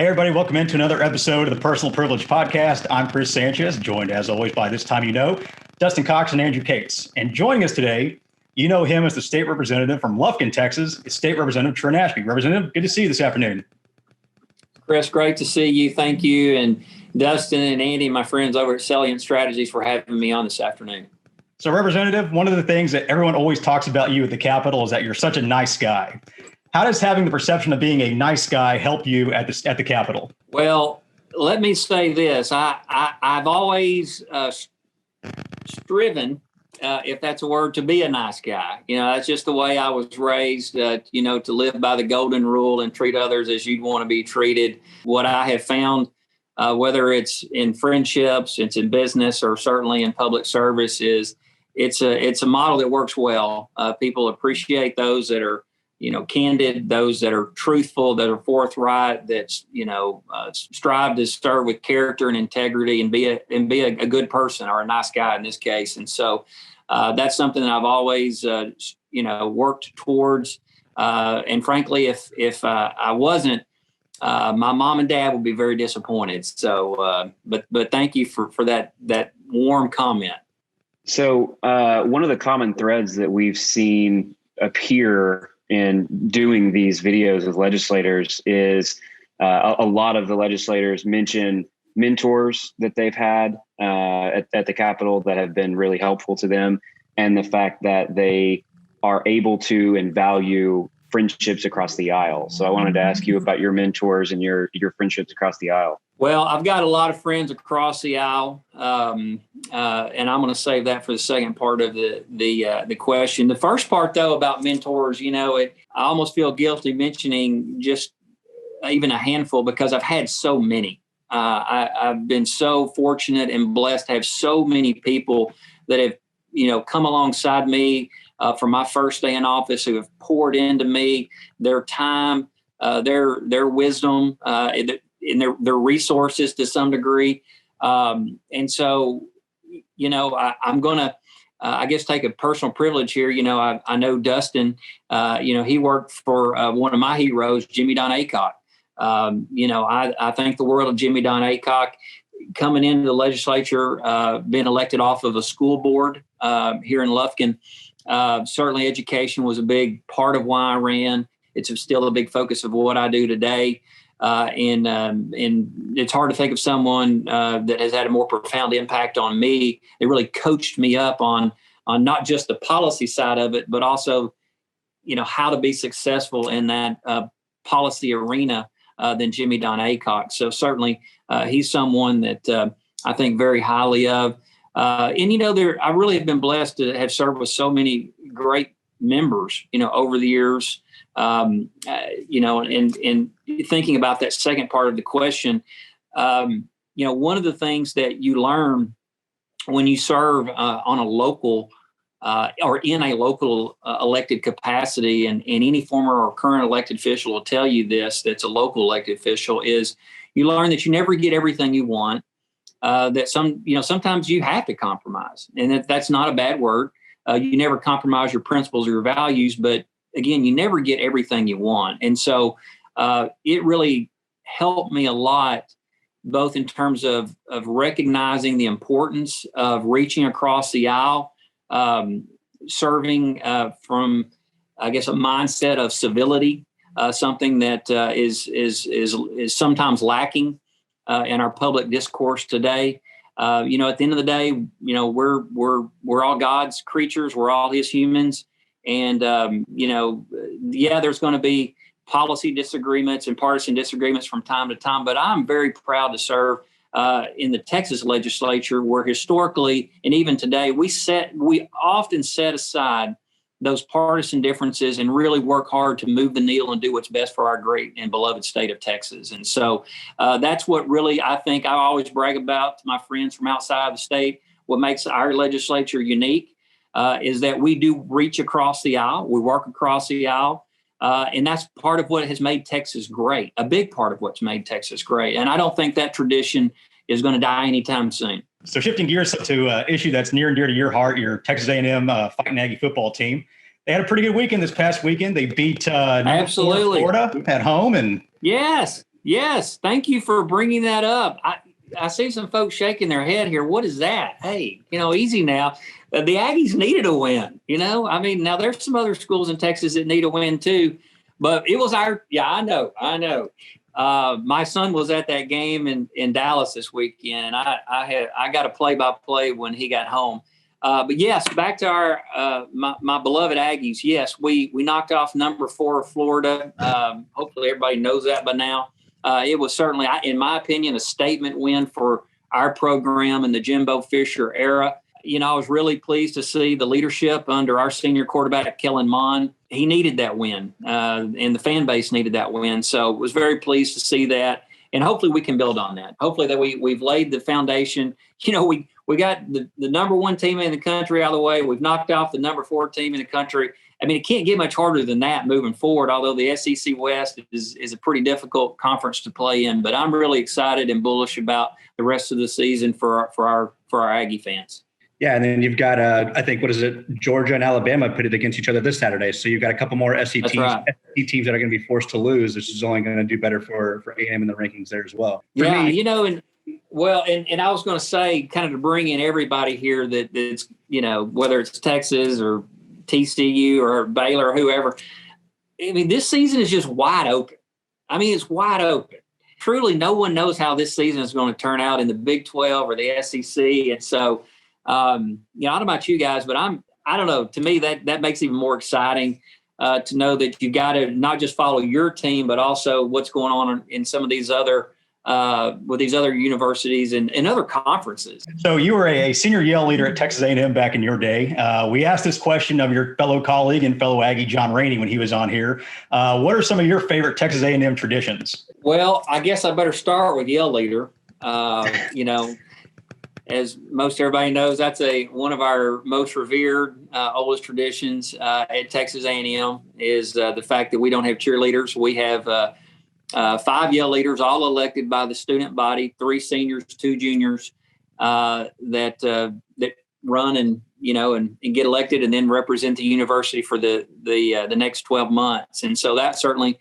Hey, everybody, welcome into another episode of the Personal Privilege Podcast. I'm Chris Sanchez, joined as always by this time Dustin Cox and Andrew Cates. And joining us today, you know him as the state representative from Lufkin, Texas. It's State Representative Trent Ashby. Representative, good to see you this afternoon. Chris, great to see you. Thank you. And Dustin and Andy, my friends over at Salient Strategies, for having me on this afternoon. So, Representative, one of the things that everyone always talks about you at the Capitol is that you're such a nice guy. How does having the perception of being a nice guy help you at the Capitol? Well, let me say this. I've always striven, if that's a word, to be a nice guy. You know, that's just the way I was raised, to live by the golden rule and treat others as you'd want to be treated. What I have found, whether it's in friendships, it's in business, or certainly in public service, is it's a model that works well. People appreciate those that are candid, those that are truthful, that are forthright, that strive to serve with character and integrity, and be a good person, or a nice guy in this case. And so that's something that I've always worked towards. And frankly, if I wasn't, my mom and dad would be very disappointed. So, but thank you for that warm comment. So one of the common threads that we've seen appear in doing these videos with legislators is a lot of the legislators mention mentors that they've had at the Capitol that have been really helpful to them, and the fact that they are able to and value friendships across the aisle. So I wanted to ask you about your mentors and your friendships across the aisle. Well, I've got a lot of friends across the aisle, and I'm going to save that for the second part of the question. The first part, though, about mentors, I almost feel guilty mentioning just even a handful, because I've had so many. I've been so fortunate and blessed to have so many people that have, come alongside me from my first day in office, who have poured into me their time, their wisdom, and their resources to some degree. And so, I'm going to, I guess, take a personal privilege here. I know Dustin, he worked for one of my heroes, Jimmy Don Aycock. I think the world of Jimmy Don Aycock coming into the legislature, being elected off of a school board here in Lufkin. Certainly education was a big part of why I ran. It's still a big focus of what I do today. And it's hard to think of someone that has had a more profound impact on me. It really coached me up on not just the policy side of it, but also, how to be successful in that policy arena than Jimmy Don Aycock. So certainly he's someone that I think very highly of. And, I really have been blessed to have served with so many great members, over the years. And thinking about that second part of the question, one of the things that you learn when you serve on a local or in a local elected capacity, and any former or current elected official will tell you this, that's a local elected official, is you learn that you never get everything you want, that sometimes you have to compromise, and that's not a bad word. You never compromise your principles or your values, but again, you never get everything you want. And so it really helped me a lot, both in terms of recognizing the importance of reaching across the aisle, serving from, I guess, a mindset of civility, something that is sometimes lacking in our public discourse today. At the end of the day, we're all God's creatures. We're all His humans. And, there's going to be policy disagreements and partisan disagreements from time to time, but I'm very proud to serve in the Texas legislature, where historically, and even today, we often set aside those partisan differences and really work hard to move the needle and do what's best for our great and beloved state of Texas. And so that's what really, I think, I always brag about to my friends from outside the state. What makes our legislature unique is that we do reach across the aisle. We work across the aisle. And that's part of what has made Texas great, a big part of what's made Texas great. And I don't think that tradition is going to die anytime soon. So shifting gears to an issue that's near and dear to your heart, your Texas A&M Fighting Aggie football team. They had a pretty good weekend this past weekend. They beat Absolutely Florida at home. And yes, Yes, thank you for bringing that up. I see some folks shaking their head here. What is that? Hey, easy now. The Aggies needed a win. I mean, now there's some other schools in Texas that need a win too, but it was I know. My son was at that game in Dallas this weekend, and I got a play-by-play when he got home. But yes, back to our my beloved Aggies. Yes, we knocked off number 4 Florida. Hopefully everybody knows that by now. It was certainly, in my opinion, a statement win for our program in the Jimbo Fisher era. I was really pleased to see the leadership under our senior quarterback, Kellen Mond. He needed that win, and the fan base needed that win. So was very pleased to see that. And hopefully we can build on that. Hopefully that we've laid the foundation. We got the number 1 team in the country out of the way. We've knocked off the number 4 team in the country. I mean, it can't get much harder than that moving forward, although the SEC West is a pretty difficult conference to play in. But I'm really excited and bullish about the rest of the season for our Aggie fans. Yeah, and then you've got, I think, Georgia and Alabama pitted against each other this Saturday. So you've got a couple more SEC teams that are going to be forced to lose. This is only going to do better for A&M in the rankings there as well. And I was going to say, kind of to bring in everybody here that's, whether it's Texas or TCU or Baylor or whoever. I mean, this season is just wide open. I mean, it's wide open. Truly, no one knows how this season is going to turn out in the Big 12 or the SEC. And so, I don't know about you guys, but I don't know. To me, that makes it even more exciting to know that you got to not just follow your team, but also what's going on in some of these other with these other universities and other conferences. So you were a senior Yale leader at Texas A&M back in your day. We asked this question of your fellow colleague and fellow Aggie, John Rainey, when he was on here. What are some of your favorite Texas A&M traditions? Well, I guess I better start with Yale leader. As most everybody knows, that's one of our most revered, oldest traditions at Texas A&M is the fact that we don't have cheerleaders. We have 5 Yale leaders, all elected by the student body, 3 seniors, 2 juniors that run and get elected and then represent the university for the next 12 months. And so that certainly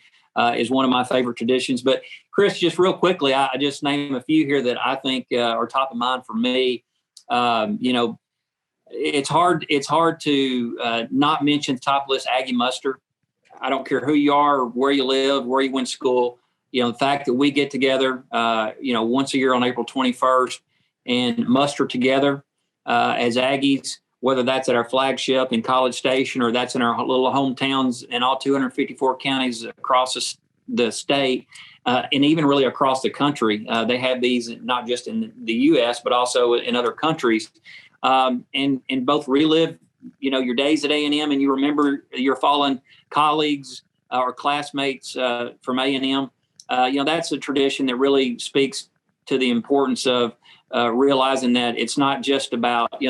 is one of my favorite traditions. But Chris, just real quickly, I just name a few here that I think are top of mind for me. It's hard to not mention top list Aggie muster. I don't care who you are, or where you live, where you went to school. The fact that we get together, once a year on April 21st and muster together as Aggies, whether that's at our flagship in College Station or that's in our little hometowns in all 254 counties across the state, and even really across the country. They have these not just in the U.S., but also in other countries, and both relive, your days at A&M and you remember your fallen colleagues or classmates from A&M. That's a tradition that really speaks to the importance of realizing that it's not just about,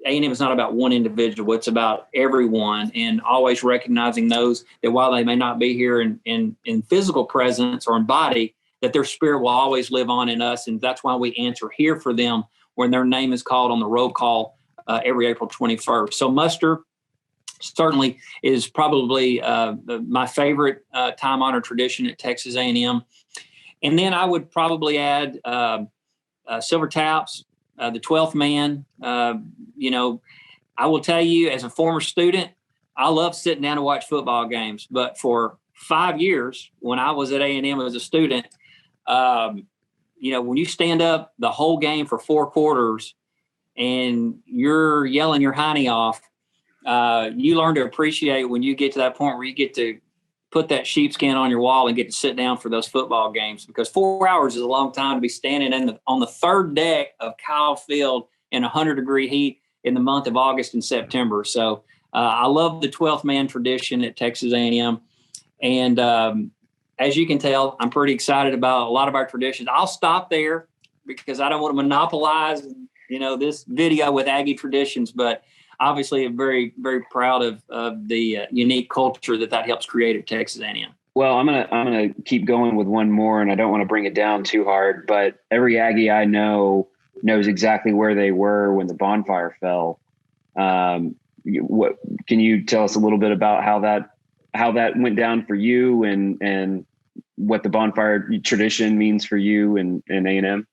A&M is not about one individual. It's about everyone, and always recognizing those that while they may not be here in physical presence or in body, that their spirit will always live on in us. And that's why we answer here for them when their name is called on the roll call every April 21st. So muster certainly is probably my favorite time-honored tradition at Texas A&M. And then I would probably add Silver Taps, the 12th man. I will tell you, as a former student, I love sitting down to watch football games. But for 5 years, when I was at A&M as a student, when you stand up the whole game for 4 quarters and you're yelling your hiney off, you learn to appreciate when you get to that point where you get to put that sheepskin on your wall and get to sit down for those football games, because 4 hours is a long time to be standing on the third deck of Kyle Field in 100-degree heat in the month of August and September. So I love the 12th man tradition at Texas A&M. And as you can tell, I'm pretty excited about a lot of our traditions. I'll stop there because I don't want to monopolize, this video with Aggie traditions, but obviously I'm very, very proud of the unique culture that helps create at Texas A&M. Well, I'm gonna keep going with one more, and I don't want to bring it down too hard, but every Aggie I know knows exactly where they were when the bonfire fell. What can you tell us a little bit about how that went down for you, and what the bonfire tradition means for you and A&M?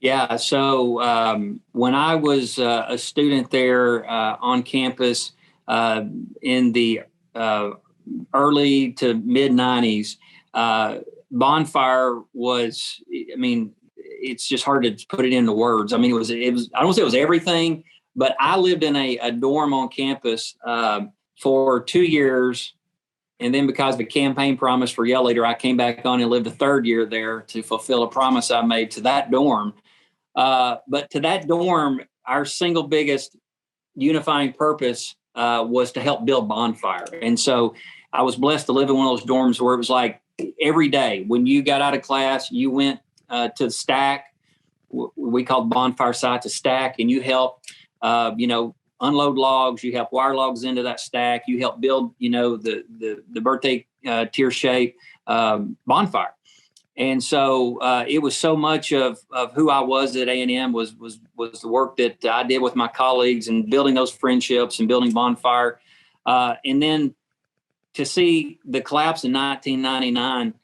Yeah. So when I was a student there on campus in the early to mid 90s, bonfire was, I mean, it's just hard to put it into words. I mean, it was, I don't say it was everything, but I lived in a dorm on campus for 2 years. And then because of a campaign promise for Yell Leader, I came back on and lived a third year there to fulfill a promise I made to that dorm. But to that dorm, our single biggest unifying purpose was to help build bonfire. And so I was blessed to live in one of those dorms where it was like every day when you got out of class, you went to the stack. We called bonfire sites a stack, and you helped, unload logs. You help wire logs into that stack. You help build, the birthday tier shape bonfire. And so it was so much of who I was at A&M was the work that I did with my colleagues and building those friendships and building bonfire. And then to see the collapse in 1999,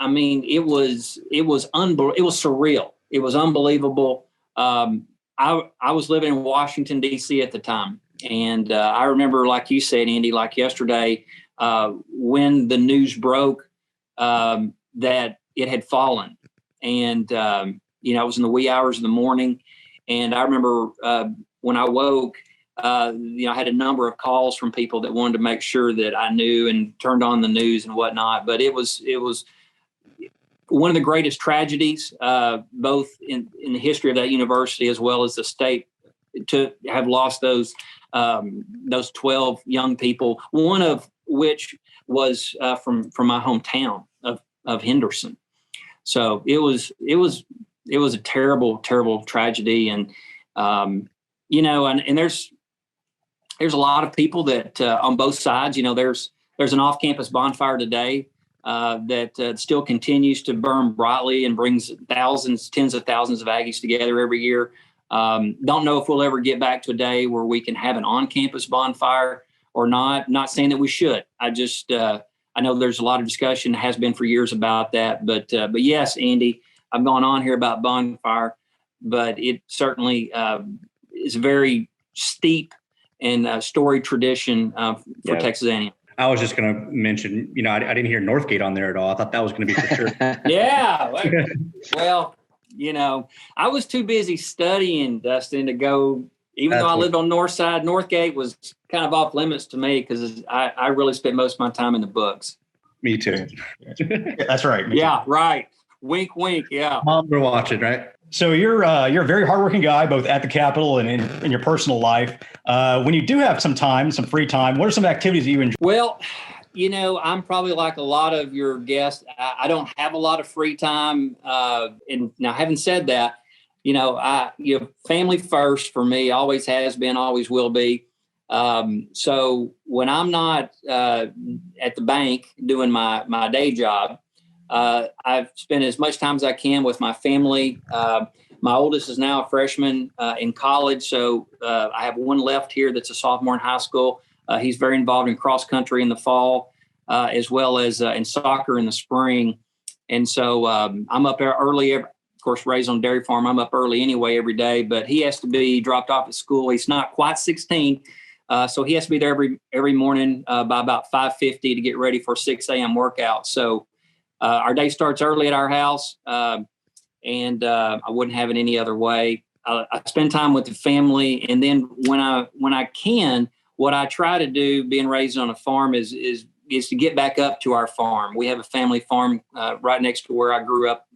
I mean, it was surreal. It was unbelievable. I was living in Washington, D.C. at the time. And I remember, like you said, Andy, like yesterday, when the news broke that it had fallen. And, it was in the wee hours of the morning. And I remember when I woke, I had a number of calls from people that wanted to make sure that I knew and turned on the news and whatnot. But it was one of the greatest tragedies, both in the history of that university as well as the state, to have lost those 12 young people, one of which was from my hometown of Henderson. So it was a terrible, terrible tragedy. And, and there's a lot of people that on both sides, there's an off-campus bonfire today that still continues to burn brightly and brings tens of thousands of Aggies together every year. Don't know if we'll ever get back to a day where we can have an on-campus bonfire or not. Not saying that we should. I know there's a lot of discussion, has been for years about that. But yes, Andy, I've gone on here about bonfire, but it certainly is a very steep and storied tradition for Texas A&M. I was just going to mention, I didn't hear Northgate on there at all. I thought that was going to be for sure. Yeah. Well, I was too busy studying, Dustin, to go. Even though I lived on North Side, Northgate was kind of off limits to me because I really spent most of my time in the books. Me too. That's right. Yeah, right. Wink, wink. Yeah. Mom, we're watching, right? So you're a very hardworking guy, both at the Capitol and in your personal life. When you do have some free time, what are some activities that you enjoy? Well, I'm probably like a lot of your guests. I don't have a lot of free time. And now, having said that, family first for me, always has been, always will be. So when I'm not at the bank doing my day job, I've spent as much time as I can with my family. My oldest is now a freshman in college, so I have one left here that's a sophomore in high school. He's very involved in cross country in the fall, as well as in soccer in the spring. And so I'm up there early. Of course, raised on a dairy farm, I'm up early anyway every day. But he has to be dropped off at school. He's not quite 16, so he has to be there every morning by about 5:50 to get ready for 6 a.m. workout. So our day starts early at our house, and I wouldn't have it any other way. I spend time with the family, and then when I can, what I try to do, being raised on a farm, is to get back up to our farm. We have a family farm right next to where I grew up,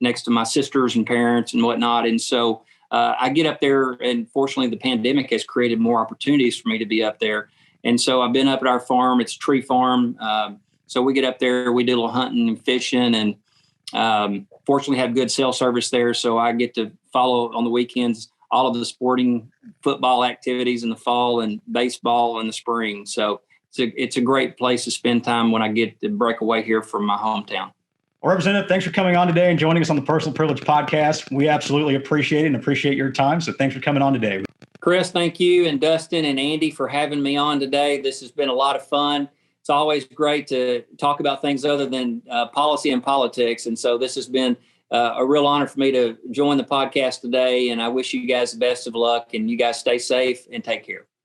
next to my sisters and parents and whatnot. And so I get up there, and fortunately, the pandemic has created more opportunities for me to be up there. And so I've been up at our farm. It's a tree farm. So we get up there, we do a little hunting and fishing, and fortunately have good cell service there. So I get to follow on the weekends all of the sporting football activities in the fall and baseball in the spring. So it's a great place to spend time when I get to break away here from my hometown. Well, Representative, thanks for coming on today and joining us on the Personal Privilege Podcast. We absolutely appreciate it and appreciate your time. So thanks for coming on today. Chris, thank you, and Dustin and Andy for having me on today. This has been a lot of fun. It's it's always great to talk about things other than policy and politics. And so this has been a real honor for me to join the podcast today. And I wish you guys the best of luck, and you guys stay safe and take care.